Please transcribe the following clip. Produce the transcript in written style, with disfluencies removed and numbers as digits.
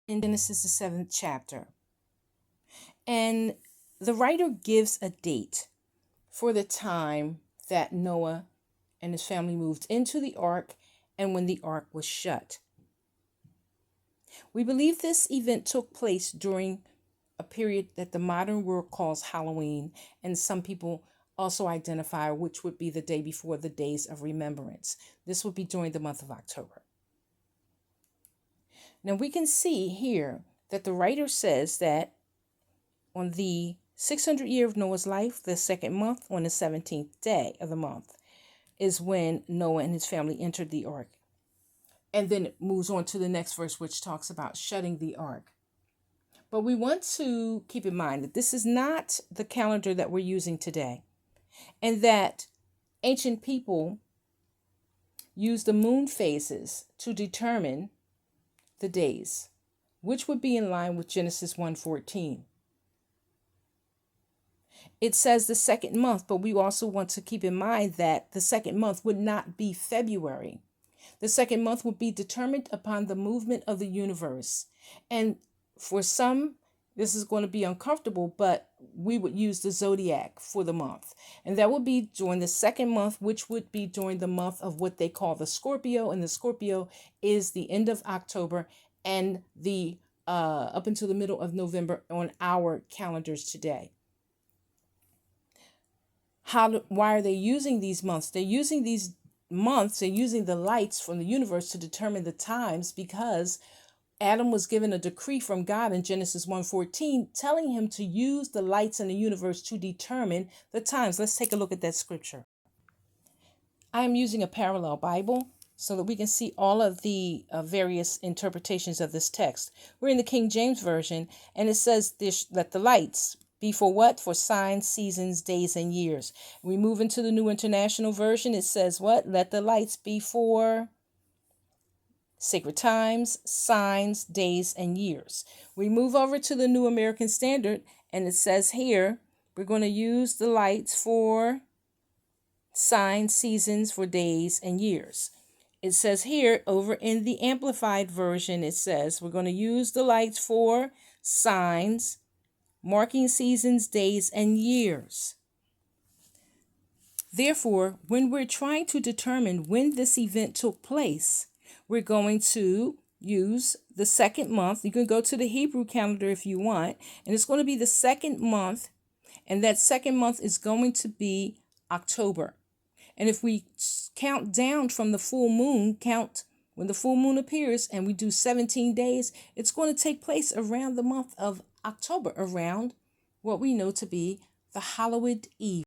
in Genesis, the 7th chapter. And the writer gives a date for the time that Noah and his family moved into the ark and when the ark was shut. We believe this event took place during a period that the modern world calls Halloween, and some people also identify which would be the day before the days of remembrance. This would be during the month of October. Now we can see here that the writer says that on the 600th year of Noah's life, the second month, on the 17th day of the month, is when Noah and his family entered the ark. And then it moves on to the next verse, which talks about shutting the ark. But we want to keep in mind that this is not the calendar that we're using today, and that ancient people used the moon phases to determine the days, which would be in line with Genesis 1:14. It says the second month, but we also want to keep in mind that the second month would not be February. The second month would be determined upon the movement of the universe. And for some, this is going to be uncomfortable, but we would use the zodiac for the month. And that would be during the second month, which would be during the month of what they call the Scorpio. And the Scorpio is the end of October and the up until the middle of November on our calendars today. Why are they using these months? They're using these months, they're using the lights from the universe to determine the times, because Adam was given a decree from God in Genesis 1:14 telling him to use the lights in the universe to determine the times. Let's take a look at that scripture. I am using a parallel Bible so that we can see all of the various interpretations of this text. We're in the King James Version, and it says this, let the lights be for what? For signs, seasons, days, and years. We move into the New International Version. It says what? Let the lights be for sacred times, signs, days, and years. We move over to the New American Standard, and it says here, we're going to use the lights for signs, seasons, for days, and years. It says here, over in the Amplified Version, it says we're going to use the lights for signs, marking seasons, days, and years. Therefore, when we're trying to determine when this event took place, we're going to use the second month. You can go to the Hebrew calendar if you want, and it's going to be the second month, and that second month is going to be October. And if we count down from the full moon, count when the full moon appears, and we do 17 days, it's going to take place around the month of October, around what we know to be the Hallowed Eve.